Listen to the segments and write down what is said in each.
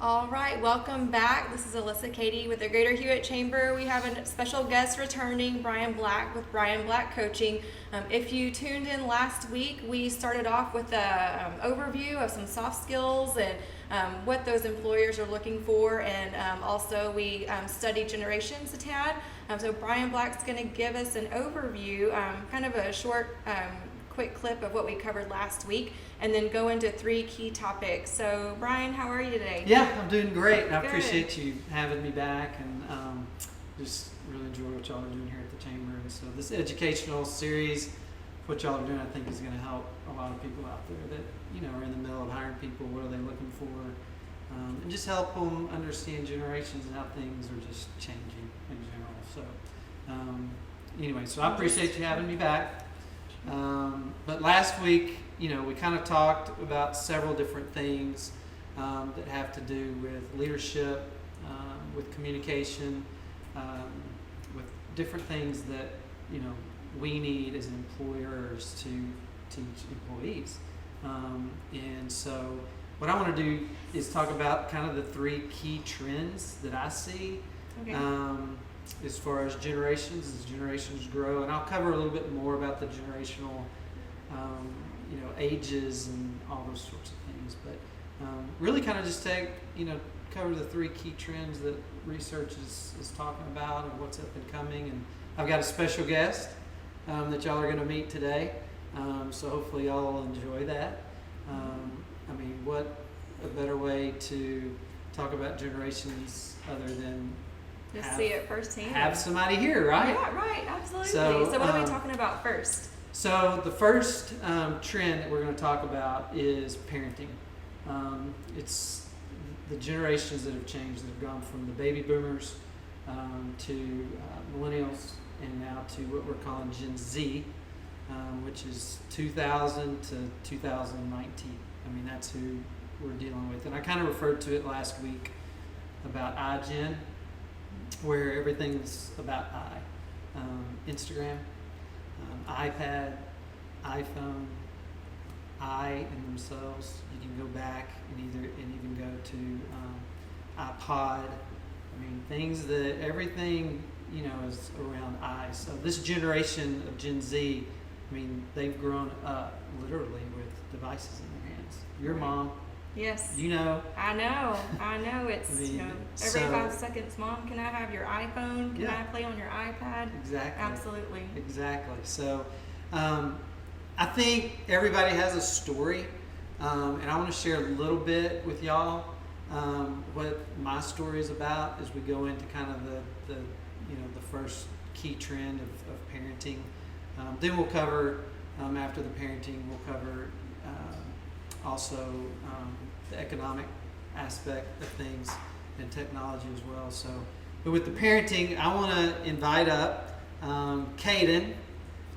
All right, welcome back. This is Alissa Katie with the Greater Hewitt Chamber. We have a special guest returning, Brian Black with Brian Black Coaching. If you tuned in last week, we started off with an overview of some soft skills and what those employers are looking for, and also we studied generations a tad. So Brian Black's going to give us an overview, kind of a short quick clip of what we covered last week, and then go into 3 key topics. So Brian, how are you today? Yeah, I'm doing great. I Good. appreciate you having me back, and just really enjoy what y'all are doing here at the Chamber. And so this educational series, what y'all are doing, I think is going to help a lot of people out there that are in the middle of hiring people. What are they looking for? And just help them understand generations and how things are just changing in general. So anyway, so I appreciate you having me back. But last week, we kind of talked about several different things that have to do with leadership, with communication, with different things that we need as employers to teach employees. And so what I want to do is talk about kind of the 3 key trends that I see. Okay. As far as generations grow, and I'll cover a little bit more about the generational, ages and all those sorts of things. But really, kind of just cover the 3 key trends that research is talking about and what's up and coming. And I've got a special guest that y'all are going to meet today, so hopefully y'all will enjoy that. What a better way to talk about generations other than Just see it firsthand. have somebody here, right? Yeah, right, absolutely. So, So what are we talking about first? So the first trend that we're going to talk about is parenting. It's the generations that have changed, that have gone from the baby boomers to millennials, and now to what we're calling Gen Z, which is 2000 to 2019. That's who we're dealing with. And I kind of referred to it last week about iGen, where everything's about Instagram, iPad, iPhone, in themselves. You can go back and even go to iPod. Things that everything is around I. So this generation of Gen Z, they've grown up literally with devices in their hands. Your mom. Yes. I know. It's every 5 seconds, Mom, can I have your iPhone? Can I play on your iPad? Exactly. Absolutely. Exactly. So I think everybody has a story, and I want to share a little bit with y'all what my story is about as we go into kind of the first key trend of parenting. Then we'll cover, after the parenting, we'll cover also the economic aspect of things and technology as well. So, but with the parenting, I want to invite up Kaden,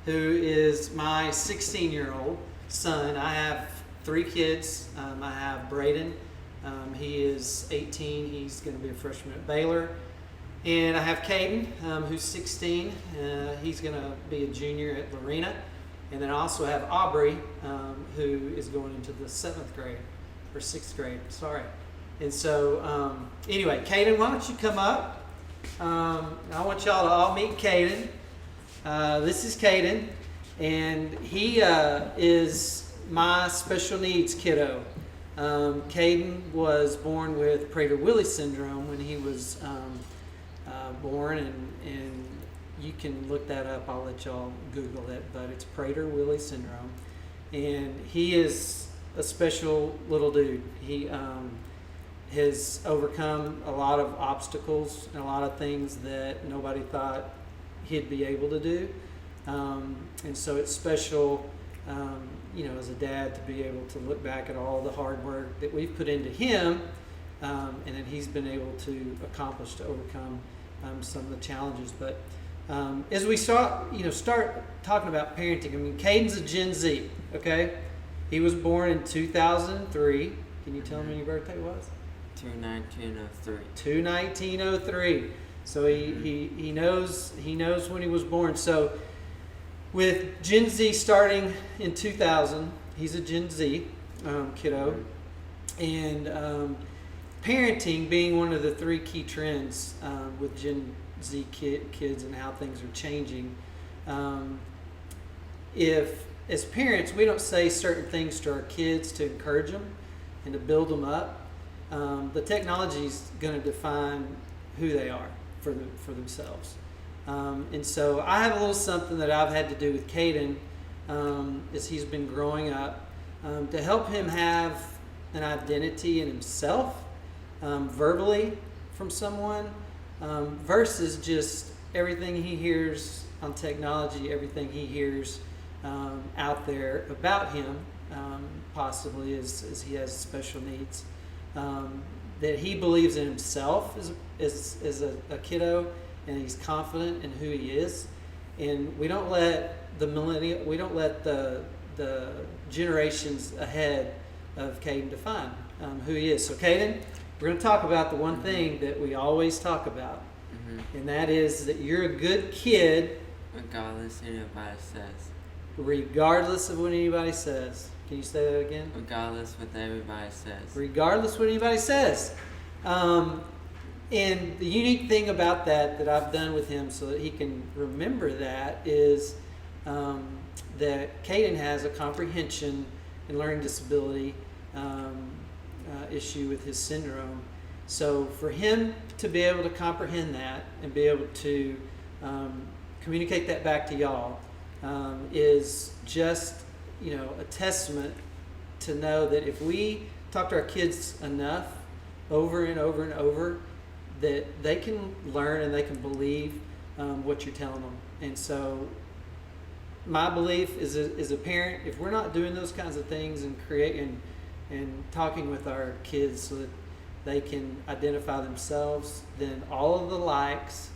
who is my 16-year-old son. I have 3 kids. I have Braden. He is 18. He's going to be a freshman at Baylor. And I have Kaden, who's 16. He's going to be a junior at Lorena. And then I also have Aubrey, who is going into the 7th grade, or 6th grade, sorry. And so, anyway, Kaden, why don't you come up? I want y'all to all meet Kaden. This is Kaden, and he is my special needs kiddo. Kaden was born with Prader-Willi syndrome when he was born, and you can look that up. I'll let y'all Google it, but it's Prader-Willi syndrome. And he is a special little dude. He has overcome a lot of obstacles and a lot of things that nobody thought he'd be able to do. And so it's special, as a dad, to be able to look back at all the hard work that we've put into him, and that he's been able to accomplish, to overcome some of the challenges. But as we start talking about parenting, Caden's a Gen Z, okay? He was born in 2003. Can you tell him when your birthday was? 2/19/03. 2/19/03. So he knows when he was born. So with Gen Z starting in 2000, he's a Gen Z kiddo, and parenting being one of the 3 key trends with Gen Z kids and how things are changing. If as parents we don't say certain things to our kids to encourage them and to build them up, the technology is going to define who they are for themselves. And so I have a little something that I've had to do with Kaden as he's been growing up to help him have an identity in himself verbally from someone versus just everything he hears on technology, everything he hears out there about him, possibly as he has special needs, that he believes in himself as a kiddo, and he's confident in who he is. And we don't let the generations ahead of Kaden define who he is. So Kaden, we're going to talk about the one thing that we always talk about, and that is that you're a good kid Regardless of what anybody says. Regardless of what anybody says. Can you say that again? Regardless of what everybody says. Regardless of what anybody says. And the unique thing about that I've done with him so that he can remember that is that Kaden has a comprehension and learning disability issue with his syndrome. So for him to be able to comprehend that and be able to communicate that back to y'all is just, a testament to know that if we talk to our kids enough over and over and over, that they can learn and they can believe what you're telling them. And so my belief is as a parent, if we're not doing those kinds of things and creating and talking with our kids so that they can identify themselves, then all of the likes,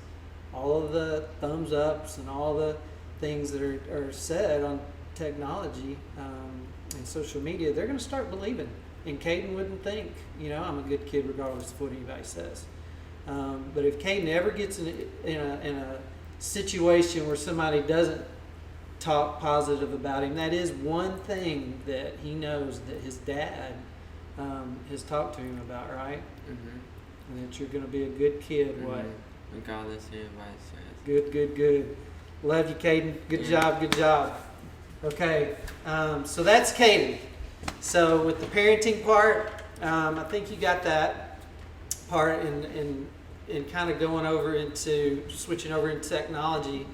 all of the thumbs ups, and all the things that are said on technology and social media, they're going to start believing. And Kaden wouldn't think, I'm a good kid regardless of what anybody says. But if Kaden ever gets in a situation where somebody doesn't talk positive about him, that is one thing that he knows that his dad has talked to him about, right? And that you're going to be a good kid. What? Regardless of what anybody says. Good. Love you, Kaden. Good job. Okay, so that's Kaden. So with the parenting part, I think you got that part in kind of going over into switching over into technology,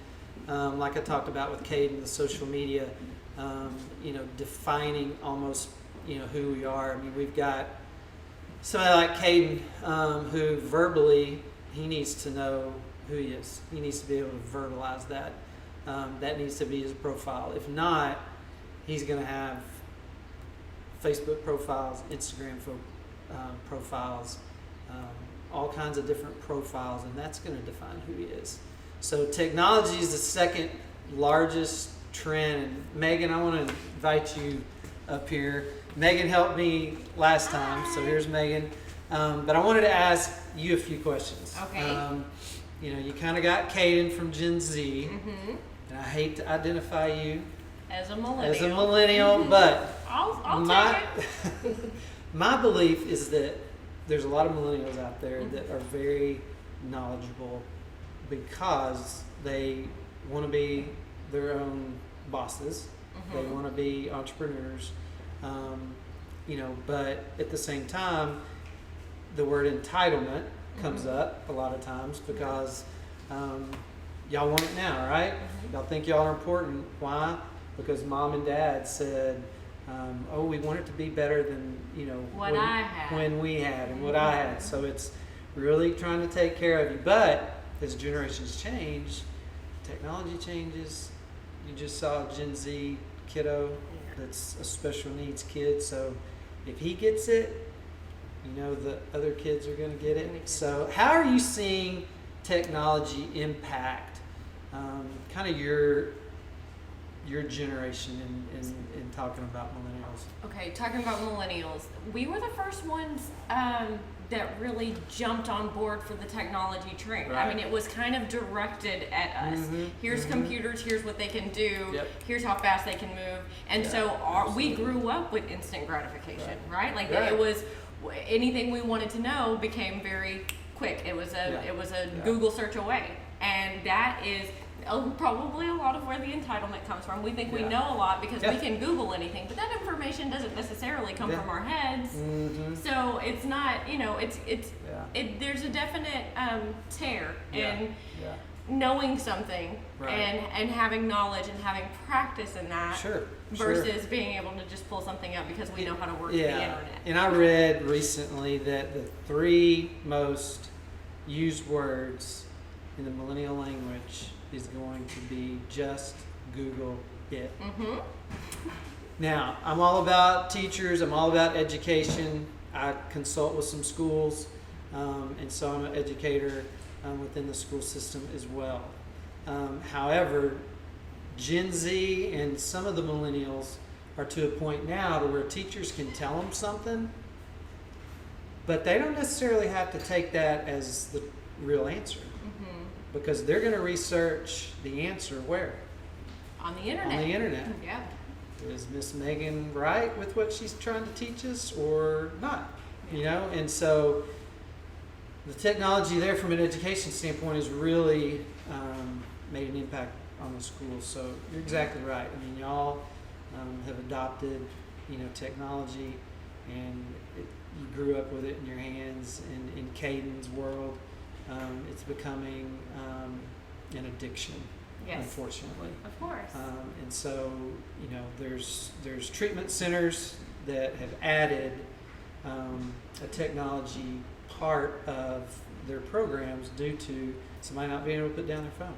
like I talked about with Kaden, the social media, defining almost, who we are. I mean, we've got somebody like Kaden who verbally, he needs to know who he is. He needs to be able to verbalize that. That needs to be his profile. If not, he's going to have Facebook profiles, Instagram profiles, all kinds of different profiles, and that's going to define who he is. So technology is the second largest trend. And Megan, I want to invite you up here. Megan helped me last time, so here's Megan. But I wanted to ask you a few questions. Okay. You kind of got Kaden from Gen Z, and I hate to identify you As a millennial. but I'll my take it. my belief is that there's a lot of millennials out there that are very knowledgeable because they want to be their own bosses. They want to be entrepreneurs, but at the same time, the word entitlement comes up a lot of times because y'all want it now, right? Y'all think y'all are important. Why? Because mom and dad said, we want it to be better than What I had. when we had and what I had. So it's really trying to take care of you. But as generations change, technology changes. You just saw a Gen Z kiddo that's a special needs kid. So if he gets it, the other kids are going to get it. So how are you seeing technology impact kind of your generation in talking about millennials? Okay, talking about millennials, we were the first ones that really jumped on board for the technology train. Right. I mean, it was kind of directed at us. Here's computers, here's what they can do, here's how fast they can move. And so we grew up with instant gratification, right? Like it was, anything we wanted to know became very quick. It was a Yeah. Google search away, and that is probably a lot of where the entitlement comes from. We think we Yeah. know a lot because Yeah. we can Google anything, but that information doesn't necessarily come Yeah. from our heads. Mm-hmm. So it's not, it's Yeah. there's a definite tear Yeah. in Yeah. knowing something Right. and having knowledge and having practice in that Sure. versus being able to just pull something up because we know how to work the Yeah. internet. And I read recently that the 3 most used words in the millennial language is going to be just Google it. Mm-hmm. Now, I'm all about teachers, I'm all about education. I consult with some schools, and so I'm an educator within the school system as well. However, Gen Z and some of the millennials are to a point now to where teachers can tell them something, but they don't necessarily have to take that as the real answer, Mm-hmm. because they're going to research the answer where? On the internet. On the internet. Yeah. Is Miss Megan right with what she's trying to teach us or not? You know, and so the technology there from an education standpoint has really made an impact on the schools. So you're exactly right. I mean, y'all have adopted, technology, and you grew up with it in your hands. And in Kaden's world, it's becoming an addiction. Yes. Unfortunately. Of course. And so, there's treatment centers that have added a technology part of their programs due to somebody not being able to put down their phone.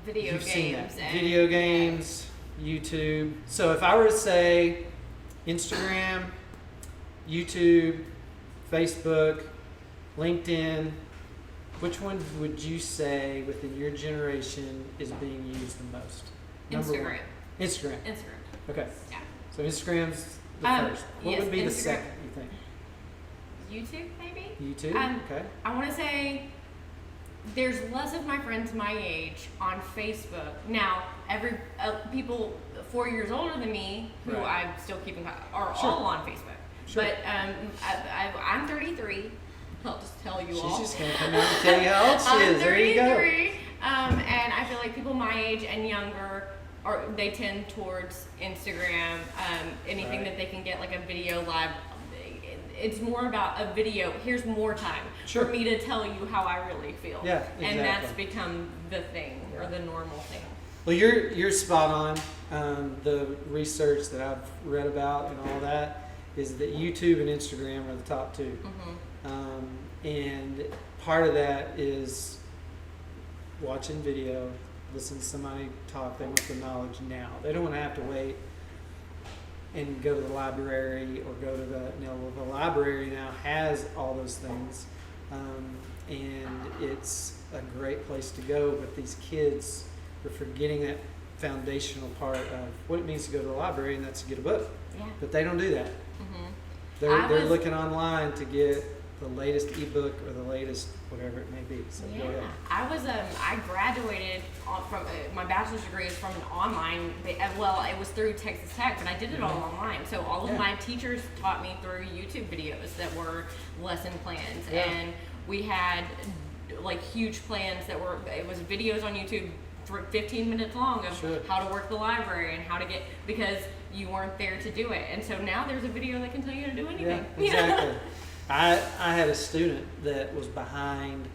Video You've games. seen that. And Video games, YouTube. So if I were to say Instagram, YouTube, Facebook, LinkedIn, which one would you say within your generation is being used the most? Number Instagram. one. Instagram. Instagram. Okay. Yeah. So Instagram's the first. What yes, would be the Instagram. second, you think? YouTube, maybe? YouTube? Okay. I want to say there's less of my friends my age on Facebook. Now, people 4 years older than me who Right. I'm still keeping are Sure. all on Facebook. Sure. But I'm 33. I'll just tell you all. She's just going to come out and tell you how old she I'm is. There you go. 33. And I feel like people my age and younger they tend towards Instagram. Anything Right. that they can get like a video live. It's more about a video. Here's more time Sure. for me to tell you how I really feel. Yeah, And that's exactly. become the thing or Yeah. the normal thing. Well, you're spot on. The research that I've read about and all that is that YouTube and Instagram are the top 2. Mm-hmm. And part of that is watching video, listen to somebody talk. They want the knowledge now. They don't want to have to wait and go to the library or go to the library now has all those things. And it's a great place to go, but these kids are forgetting that foundational part of what it means to go to the library, and that's to get a book. Yeah. But they don't do that. Mm-hmm. They're looking online to get the latest ebook or the latest whatever it may be. So go ahead. I graduated from my bachelor's degree is from an online. Well, it was through Texas Tech, but I did it all online. So all of Yeah. my teachers taught me through YouTube videos that were lesson plans, Yeah. and we had like huge plans that were. It was videos on YouTube. 15 minutes long of Sure. how to work the library and how to get, because you weren't there to do it. And so now there's a video that can tell you how to do anything. Yeah, exactly. I had a student that was behind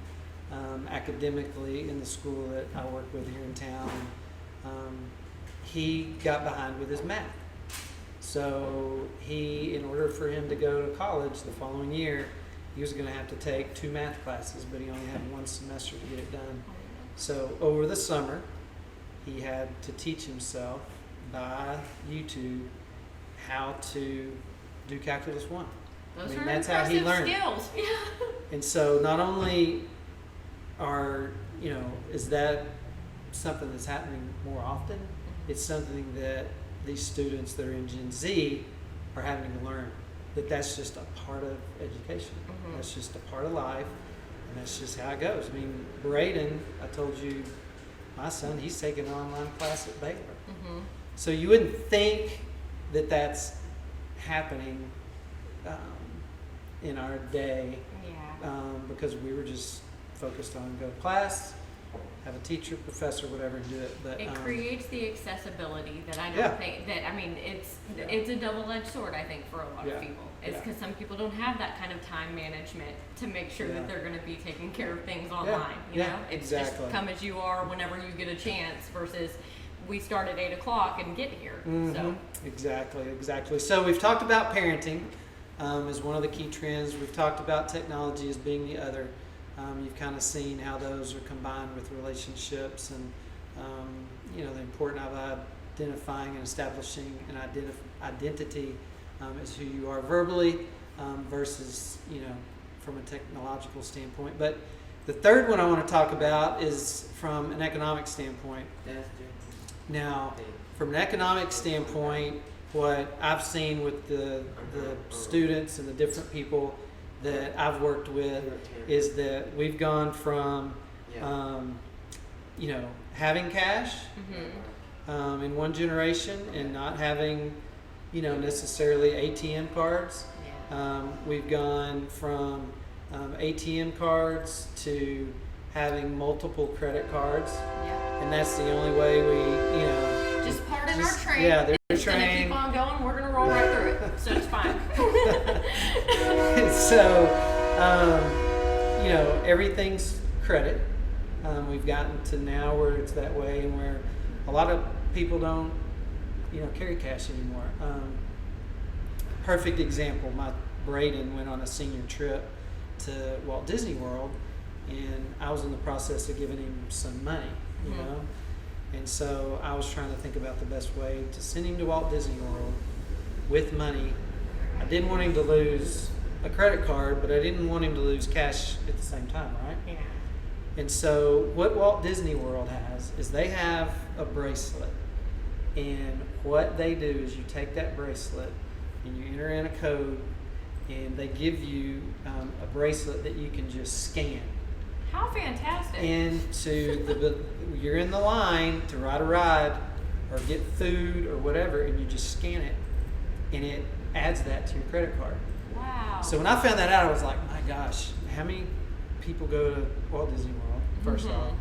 academically in the school that I work with here in town. He got behind with his math. So in order for him to go to college the following year, he was going to have to take 2 math classes, but he only had 1 semester to get it done. So over the summer, he had to teach himself by YouTube how to do Calculus 1. Those I mean, are that's how he impressive learned. skills. And so not only is that something that's happening more often, it's something that these students that are in Gen Z are having to learn. That's just a part of education. Mhm. That's just a part of life. And that's just how it goes. I mean, Braden, I told you, my son, he's taking an online class at Baylor. Mm-hmm. So you wouldn't think that that's happening in our day because we were just focused on go to class, have a teacher, professor, whatever, and do it. But it creates the accessibility that I don't Yeah. think that, I mean, it's a double-edged sword, I think, for a lot Yeah. of people. It's Yeah. because some people don't have that kind of time management to make sure Yeah. that they're going to be taking care of things online. You Yeah. know, it's Exactly. just come as you are whenever you get a chance versus we start at 8 o'clock and get here. So Exactly. So we've talked about parenting as one of the key trends. We've talked about technology as being the other. You've kind of seen how those are combined with relationships and, the importance of identifying and establishing an identity as who you are verbally versus, from a technological standpoint. But the third one I want to talk about is from an economic standpoint. Now, from an economic standpoint, what I've seen with the students and the different people that I've worked with is that we've gone from, having cash in one generation and not having, necessarily ATM cards. We've gone from ATM cards to having multiple credit cards. And that's the only way we, just part in our train. Yeah, they're it's going to trained. keep on going. We're going to roll right through it. So it's fine. So, everything's credit. We've gotten to now where it's that way and where a lot of people don't, carry cash anymore. Perfect example, my Braden went on a senior trip to Walt Disney World, and I was in the process of giving him some money, you know? And so I was trying to think about the best way to send him to Walt Disney World with money. I didn't want him to lose a credit card, but I didn't want him to lose cash at the same time, right? Yeah. And so what Walt Disney World has is they have a bracelet. And what they do is you take that bracelet and you enter in a code, and they give you a bracelet that you can just scan. How fantastic. You're in the line to ride a ride or get food or whatever, and you just scan it, and it adds that to your credit card. Wow. So when I found that out, I was like, my gosh, how many people go to Walt Disney World, first off?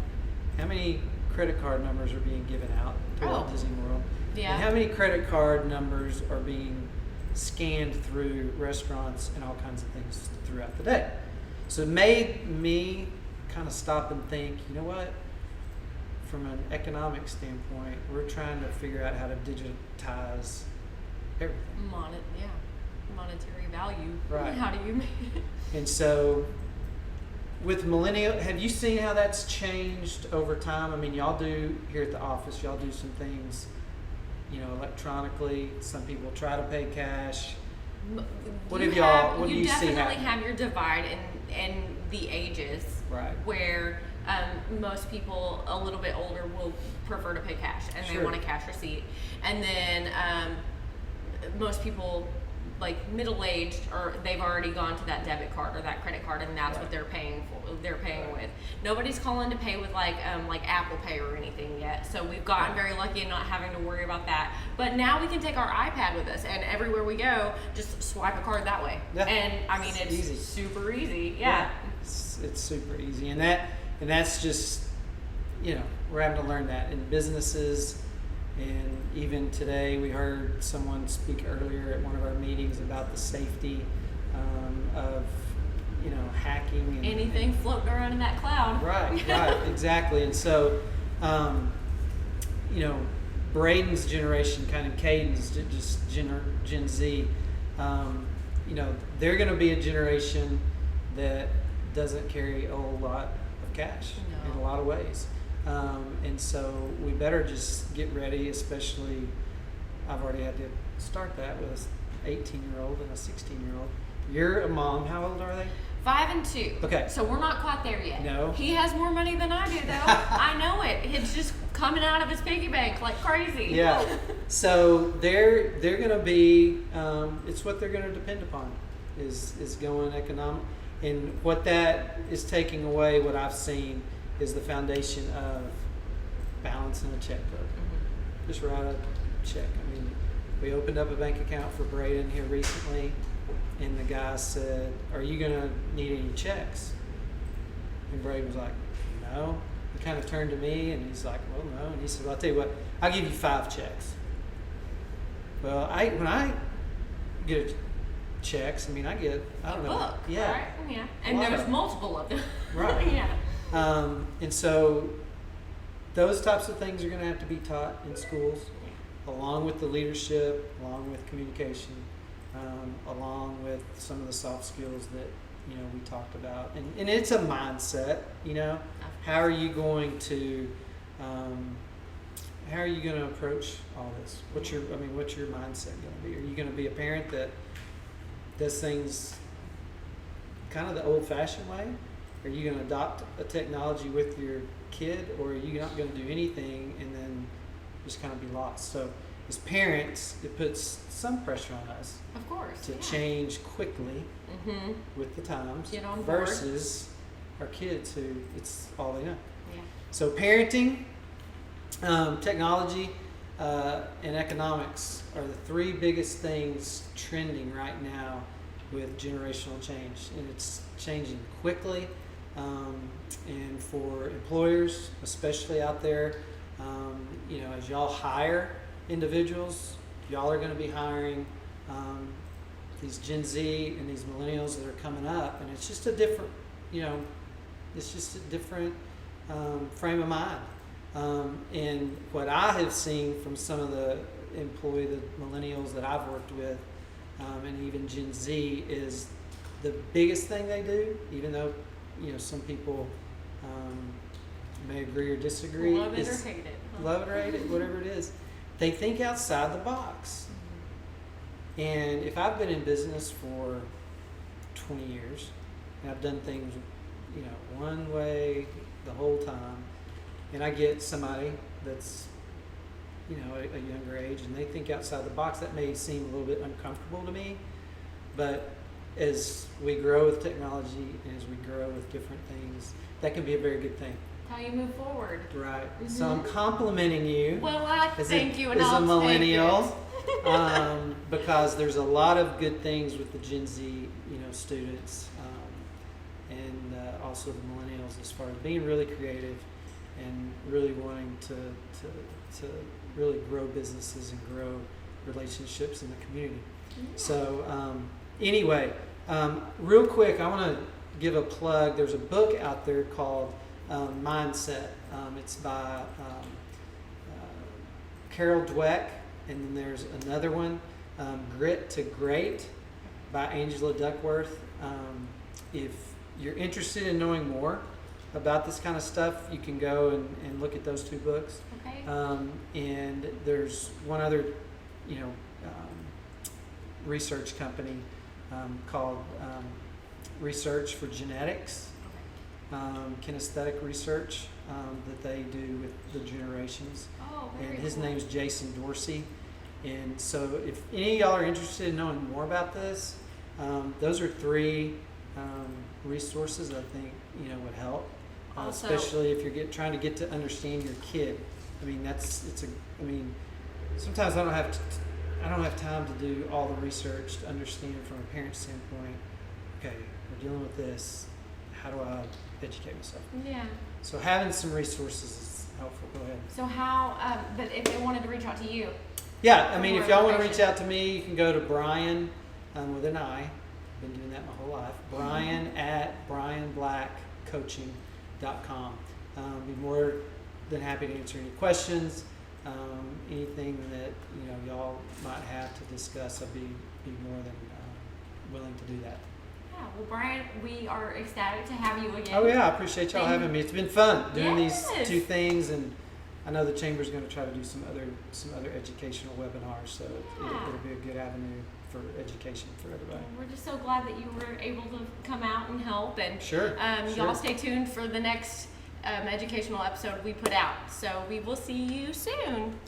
How many credit card numbers are being given out to Walt Disney World? Yeah. And how many credit card numbers are being scanned through restaurants and all kinds of things throughout the day? So it made me kind of stop and think, you know what? From an economic standpoint, we're trying to figure out how to digitize everything. Monetary value. Right. How do you make it? And so with millennial, have you seen how that's changed over time? I mean, y'all do here at the office, y'all do some things, electronically. Some people try to pay cash. What do you see definitely happening? have your divide in the ages, Right. where most people a little bit older will prefer to pay cash and Sure. they want a cash receipt, and then most people like middle-aged, or they've already gone to that debit card or that credit card, and that's what they're paying for. They're paying with. Nobody's calling to pay with like Apple Pay or anything yet. So we've gotten very lucky in not having to worry about that. But now we can take our iPad with us, and everywhere we go, just swipe a card that way. Yeah. And I mean, it's easy. super easy. Yeah. It's super easy, and that's just we're having to learn that in businesses. And even today, we heard someone speak earlier at one of our meetings about the safety of hacking and Anything floating around in that cloud. Right, exactly. And so, Braden's generation, kind of Kaden's, just Gen Z, they're going to be a generation that doesn't carry a whole lot of cash in a lot of ways. And so we better just get ready, especially I've already had to start that with an 18-year-old and a 16-year-old. You're a mom. How old are they? 5 and 2. Okay. So we're not quite there yet. No. He has more money than I do, though. I know it. It's just coming out of his piggy bank like crazy. Yeah. So they're going to be. It's what they're going to depend upon is going economic, and what that is taking away. What I've seen is the foundation of balance in a checkbook. Just write a check. I mean, we opened up a bank account for Braden here recently, and the guy said, "Are you gonna need any checks?" And Braden was like, "No." He kind of turned to me and he's like, "Well, no." And he said, "Well, I'll tell you what, I'll give you 5 checks." Well, when I get checks, I mean, I get, I don't know. Book, Yeah. right? Yeah. And Wow. there's multiple of them. Right. Yeah. And so those types of things are going to have to be taught in schools, along with the leadership, along with communication, along with some of the soft skills that, you know, we talked about. And it's a mindset, you know. How are you going to approach all this? What's your mindset going to be? Are you going to be a parent that does things kind of the old-fashioned way? Are you going to adopt a technology with your kid, or are you not going to do anything and then just kind of be lost? So as parents, it puts some pressure on us Of course. to change quickly Mm-hmm. with the times Get on board. versus our kids who it's all they know. Yeah. So parenting, technology, and economics are the 3 biggest things trending right now with generational change, and it's changing quickly. And for employers, especially out there, you know, as y'all hire individuals, y'all are going to be hiring these Gen Z and these millennials that are coming up, and it's just a different, you know, it's just a different frame of mind. And what I have seen from some of the millennials that I've worked with, and even Gen Z, is the biggest thing they do, even though, you know, some people may agree or disagree. Love it or hate it. Huh? Love it or hate it, whatever it is. They think outside the box. And if I've been in business for 20 years, and I've done things, you know, one way the whole time, and I get somebody that's, you know, a younger age, and they think outside the box, that may seem a little bit uncomfortable to me. But as we grow with technology, and as we grow with different things, that can be a very good thing. How you move forward. Right. So I'm complimenting you. Well, I thank you, and as I'll a millennial, take it. because there's a lot of good things with the Gen Z, you know, students, and also the millennials, as far as being really creative and really wanting to really grow businesses and grow relationships in the community. Yeah. So anyway, real quick, I want to give a plug. There's a book out there called Mindset. It's by Carol Dweck, and then there's another one, Grit to Great, by Angela Duckworth. If you're interested in knowing more about this kind of stuff, you can go and look at those 2 books. Okay. And there's one other, you know, research company called Research for Genetics, kinesthetic research that they do with the generations. Oh, very And his cool. name's Jason Dorsey. And so if any of y'all are interested in knowing more about this, those are 3 resources that I think, you know, would help, Also- especially if you're trying to get to understand your kid. I mean, sometimes I don't have time to do all the research to understand from a parent standpoint. Okay, we're dealing with this. How do I educate myself? Yeah. So having some resources is helpful. Go ahead. So how, but if they wanted to reach out to you, Yeah, I mean, More if y'all want to reach information. out to me, you can go to Brian with an I. Been doing that my whole life. Brian at brianblackcoaching.com. Be more than happy to answer any questions, anything that, you know, y'all might have to discuss. I'd be more than willing to do that. yeah. Well, Brian, we are ecstatic to have you again. Oh yeah, I appreciate y'all having me. It's been fun doing Yes. these 2 things, and I know the Chamber's going to try to do some other educational webinars, so it'll be a good avenue for education for everybody. We're just so glad that you were able to come out and help, and Sure. y'all stay tuned for the next educational episode we put out. So we will see you soon.